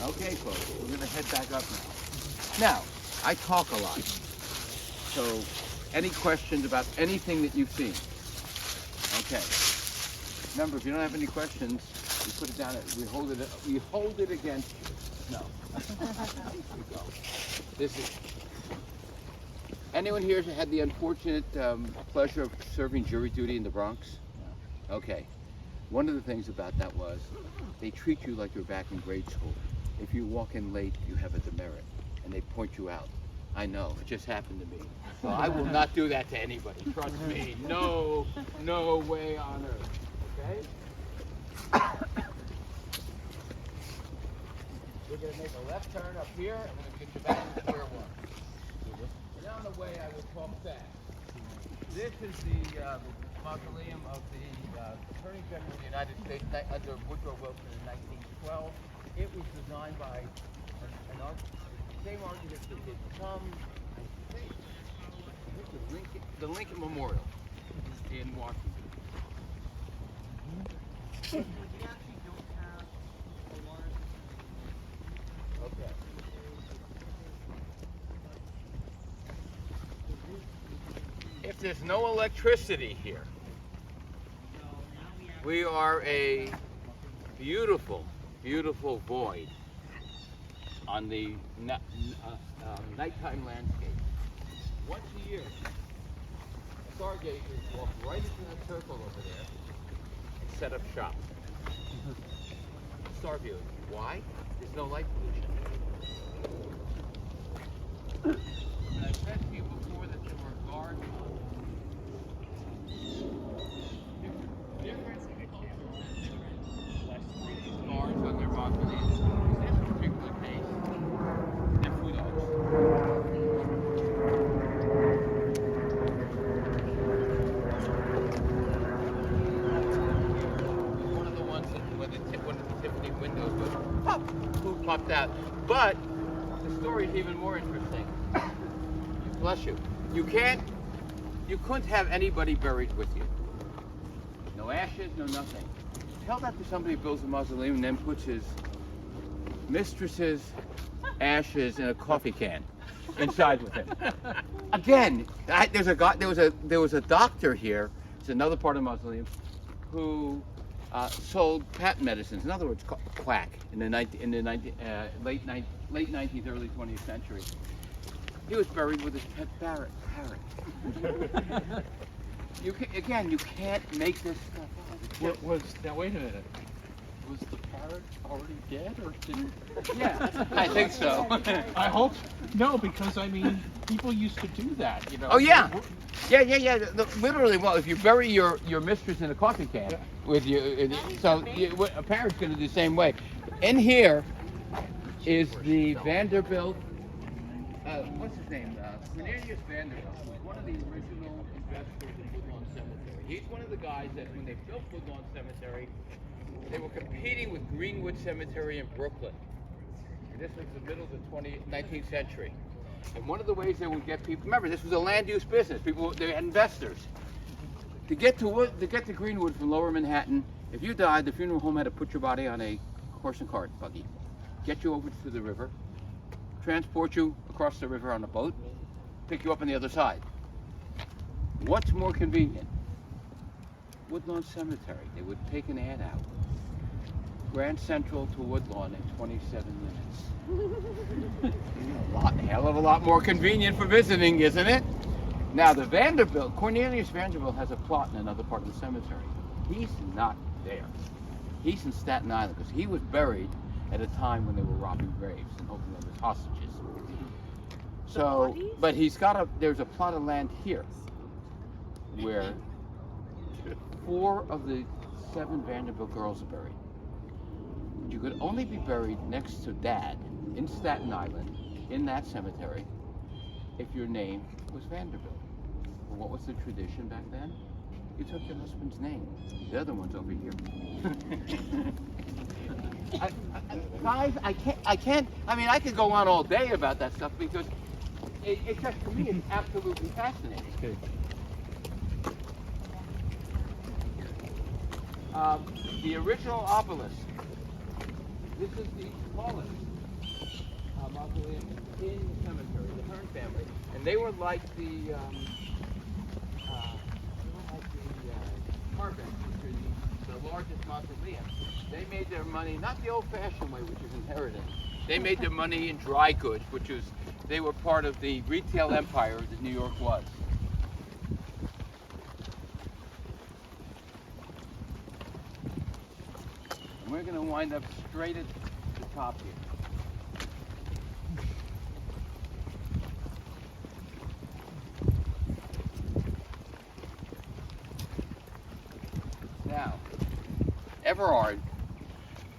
Okay, folks, we're going to head back up now. Now, I talk a lot. So, any questions about anything that you've seen? Okay. Remember, if you don't have any questions, we put it down. We hold it against you. No. Here we go. This is. Anyone here had the unfortunate pleasure of serving jury duty in the Bronx? No. Okay. One of the things about that was they treat you like you're back in grade school. If you walk in late, you have a demerit, and they point you out. I know, it just happened to me. So I will not do that to anybody. Trust me. No way on earth. Okay? We're going to make a left turn up here, and we're going to get you back to square one. And on the way, I will talk fast. This is the mausoleum of the Attorney General of the United States under Woodrow Wilson in 1912. It was designed by an architect, the same architect that did some, I think, the Lincoln Memorial in Washington. Okay. If there's no electricity here, we are a beautiful void on the nighttime landscape. Once a year, stargazers walk right into that circle over there and set up shop. Star viewing. Why? There's no light pollution. And I've said to you before that there were guards on guards on their mausoleums. In this particular case, they're food dogs. One of the ones that when the Tiffany windows would pop, food popped out. But the story is even more interesting. Bless you. You couldn't have anybody buried with you. No ashes, no nothing. Tell that to somebody who builds a mausoleum and then puts his mistress's ashes in a coffee can inside with him. Again, there was a doctor here. It's another part of the mausoleum who sold patent medicines. In other words, quack in the late 19th, early 20th century. He was buried with his pet parrot. You can't make this stuff up. Now wait a minute. Was the parrot already dead, or did? Yeah, I think so. I hope no, because I mean, people used to do that, you know. Oh yeah, yeah. Literally, well, if you bury your mistress in a coffee can with you, a parrot's going to do the same way. In here is the Vanderbilt. What's his name? Cornelius Vanderbilt was one of the original investors in Woodlawn Cemetery. He's one of the guys that when they built Woodlawn Cemetery, they were competing with Greenwood Cemetery in Brooklyn. And this was the middle of the 19th century. And one of the ways they would get people, remember this was a land use business, they had investors. To get to Greenwood from Lower Manhattan, if you died, the funeral home had to put your body on a horse and cart buggy, get you over to the river, transport you across the river on a boat, pick you up on the other side. What's more convenient? Woodlawn Cemetery. They would take an ad out. Grand Central to Woodlawn in 27 minutes. Hell of a lot more convenient for visiting, isn't it? Now the Vanderbilt, Cornelius Vanderbilt has a plot in another part of the cemetery. He's not there. He's in Staten Island because he was buried at a time when they were robbing graves and holding them as hostages. So, but there's a plot of land here where 4 of the 7 Vanderbilt girls are buried. You could only be buried next to Dad in Staten Island, in that cemetery, if your name was Vanderbilt. What was the tradition back then? You took your husband's name. The other one's over here. Guys, I can't. I mean, I could go on all day about that stuff because it just, to me, it's absolutely fascinating. Okay. The original obelisk. This is the smallest mausoleum in the cemetery, the Hearn family, and they were like the Harvest, which are the largest mausoleum. They made their money not the old-fashioned way, which is inherited. They made their money in dry goods, which is they were part of the retail empire that New York was. And we're going to wind up straight at the top here. Now, Everard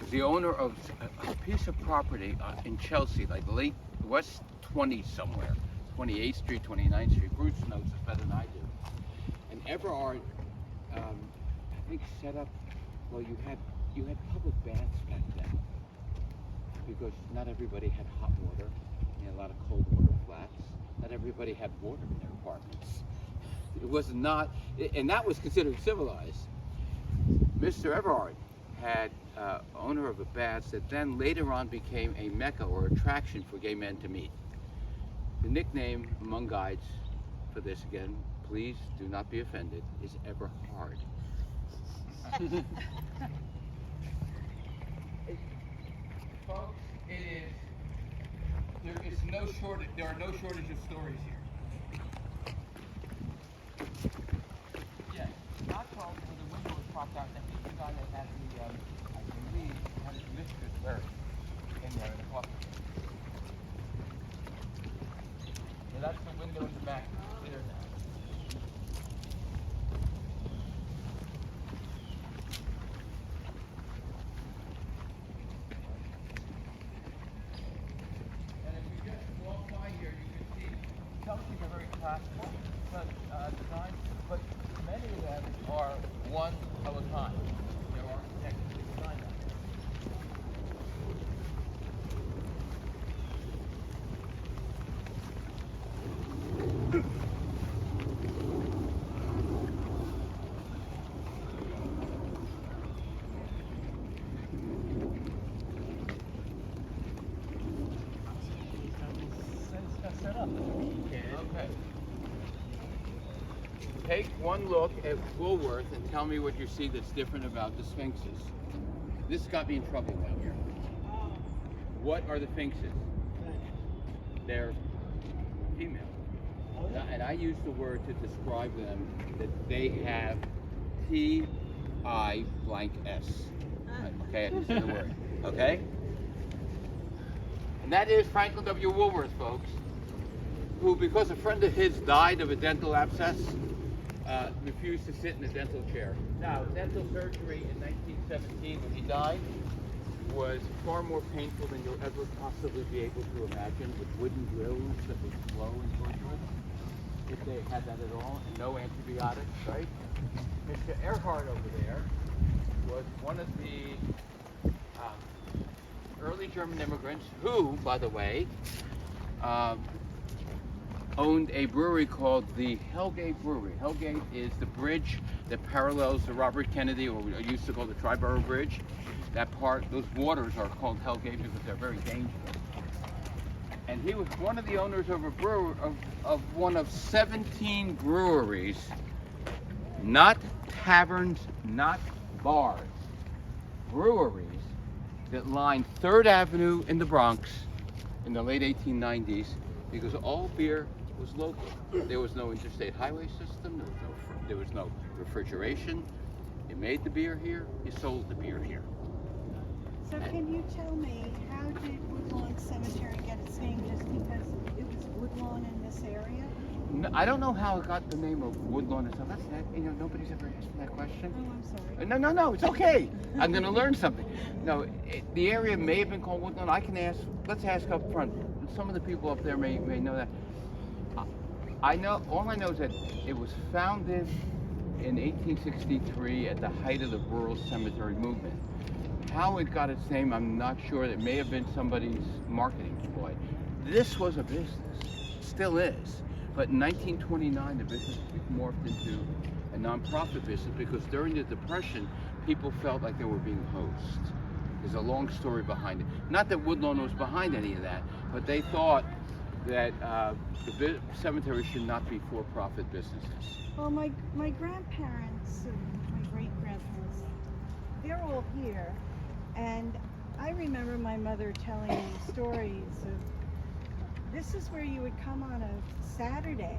was the owner of a piece of property in Chelsea, like late West 20 somewhere, 28th Street, 29th Street. Bruce knows this better than I do. And Everard, I think, set up. Well, you had public baths back then because not everybody had hot water. You had a lot of cold water flats. Not everybody had water in their apartments. It was not, and that was considered civilized. Mr. Everard had owner of a baths that then later on became a mecca or attraction for gay men to meet. The nickname among guides for this, again, please do not be offended, is Everhard. Folks, there are no shortage of stories here. Yes, not told when the window was propped out, and he's the guy that had the, I believe, had his mistress buried in there in the coffin. So that's the window in the back, clear now. And if you just walk by here, you can see some things are very classical design, but many of them are one of a kind. There are architects that design them. Okay. Take one look at Woolworth and tell me what you see that's different about the Sphinxes. This got me in trouble one year. What are the Sphinxes? They're female. And I use the word to describe them that they have T-I blank S. Okay, I didn't say the word. Okay? And that is Franklin W. Woolworth, folks, who, because a friend of his died of a dental abscess, refused to sit in a dental chair. Now, dental surgery in 1917 when he died was far more painful than you'll ever possibly be able to imagine, with wooden drills that would blow and torture us, if they had that at all, and no antibiotics, right? Mr. Earhart over there was one of the early German immigrants who, by the way, owned a brewery called the Hellgate Brewery. Hellgate is the bridge that parallels the Robert Kennedy, or we used to call the Triborough Bridge. That part, those waters are called Hellgate because they're very dangerous. And he was one of the owners of a brewer of one of 17 breweries, not taverns, not bars, breweries that lined 3rd Avenue in the Bronx in the late 1890s, because all beer was local. There was no interstate highway system, there was no refrigeration. You made the beer here, you sold the beer here. So can you tell me, how did Woodlawn Cemetery get its name, just because it was Woodlawn in this area? No, I don't know how it got the name of Woodlawn and stuff. That's that, nobody's ever asked me that question. Oh, I'm sorry. No, it's okay. I'm going to learn something. No, the area may have been called Woodlawn. I can ask, let's ask up front. Some of the people up there may know that. I know, all I know is that it was founded in 1863 at the height of the rural cemetery movement. How it got its name, I'm not sure. It may have been somebody's marketing ploy. This was a business, still is. But in 1929, the business morphed into a nonprofit business because during the Depression, people felt like they were being hosed. There's a long story behind it. Not that Woodlawn was behind any of that, but they thought that the cemetery should not be for-profit businesses. Well, my grandparents and my great-grandparents, they're all here. And I remember my mother telling me stories of, this is where you would come on a Saturday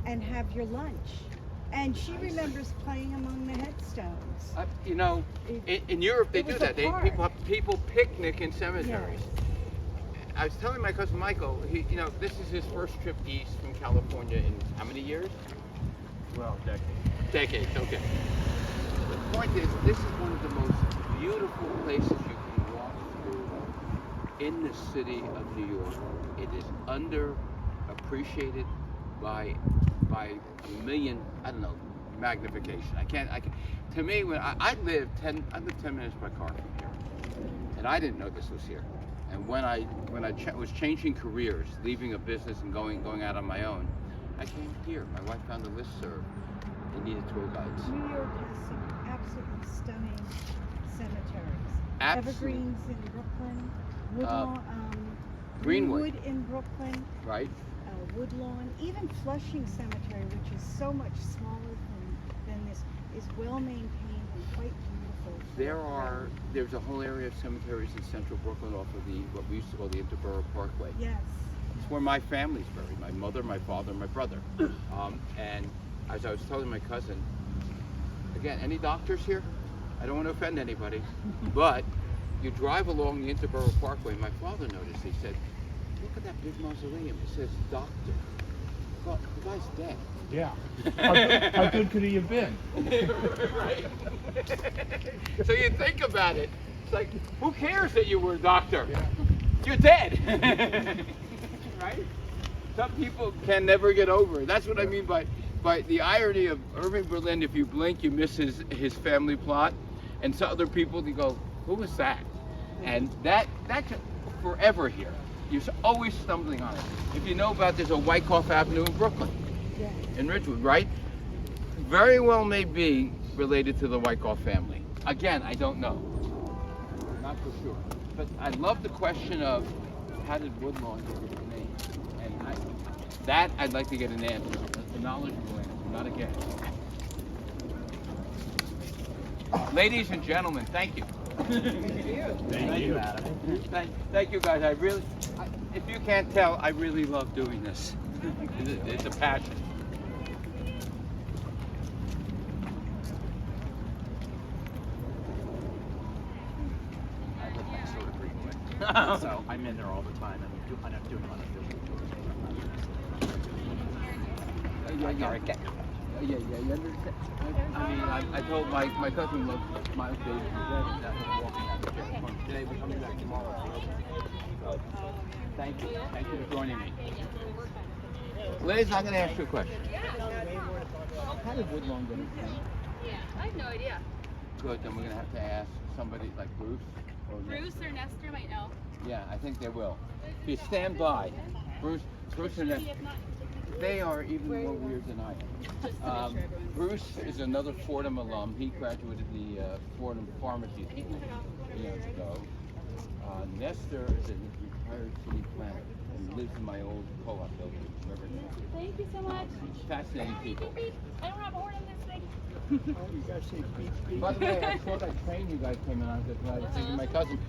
and have your lunch. And she remembers playing among the headstones. You know, in Europe they do that. People picnic in cemeteries. Yes. I was telling my cousin Michael, you know, this is his first trip east from California in how many years? Well, decades. Decades, okay. The point is, this is one of the most beautiful places you can walk through in the city of New York. It is underappreciated by a million, I don't know, magnification. I can't. To me, when I live 10 minutes by car from here, and I didn't know this was here. And when I was changing careers, leaving a business and going out on my own, I came here. My wife found a listserv and needed tour guides. New York has some absolutely stunning cemeteries. Absolutely. Evergreens in Brooklyn, Woodlawn, Greenwood Wood in Brooklyn. Right. Woodlawn, even Flushing Cemetery, which is so much smaller than this, is well maintained and quite beautiful. There's a whole area of cemeteries in central Brooklyn off of what we used to call the Interborough Parkway. Yes. It's where my family's buried, my mother, my father, and my brother. And as I was telling my cousin, again, any doctors here? I don't want to offend anybody, but you drive along the Interborough Parkway, my father noticed, he said, look at that big mausoleum. It says doctor. Well, the guy's dead. Yeah. How good could he have been? Right. So you think about it. It's like, who cares that you were a doctor? Yeah. You're dead. Right? Some people can never get over it. That's what I mean by the irony of Irving Berlin. If you blink, you miss his family plot. And so other people, they go, who was that? And that's forever here. You're always stumbling on it. If you know about, there's a Wyckoff Avenue in Brooklyn, in Ridgewood, right? Very well may be related to the Wyckoff family. Again, I don't know. Not for sure. But I love the question of how did Woodlawn get its name? And I'd like to get an answer, a knowledgeable answer, not a guess. Ladies and gentlemen, thank you. Thank you, Adam. Thank you, guys. If you can't tell, I really love doing this. It's a passion. I live next door to Greenwood, so I'm in there all the time and I'm doing unofficial tours. Yeah. You understand? I mean, I told my cousin loves my baby. Today we're coming back tomorrow. So, thank you for joining me. Liz, I'm going to ask you a question. How did Woodlawn get its name? Yeah, I have no idea. Good, then we're going to have to ask somebody like Bruce. Bruce or Nestor might know. Yeah, I think they will. If you stand by, Bruce and Nestor. They are even more weird than I am. Bruce is another Fordham alum. He graduated the Fordham Pharmacy School years ago. Nestor is a retired city planner and lives in my old co-op building. Thank you so much. Fascinating people. I don't have a horn in this thing. You guys say beep, beep. By the way, I saw that train you guys came in on because I was thinking my cousin.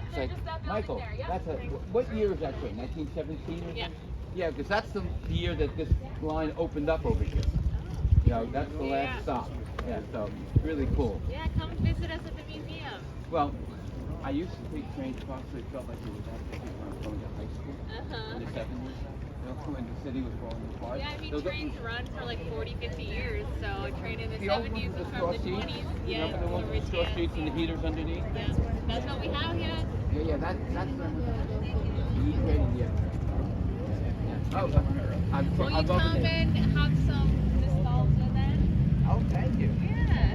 It's like, Michael, that's what year is that train? 1917 or something? Yeah. Yeah, because that's the year that this line opened up over here. You know, that's the last stop. Yeah, so really cool. Yeah, come visit us at the museum. Well, I used to take trains possibly felt like it was actually when I was going to high school in the 70s. You know, when the city was falling apart. Yeah, I mean, trains run for like 40, 50 years, so a train in the 70s was from the 20s. Yeah, remember the ones with the straw seats and the heaters underneath? Yeah, that's what we have, yeah. Yeah, that's the E-train, yeah. Oh, Will you come and have some nostalgia then? Oh, thank you. Yeah.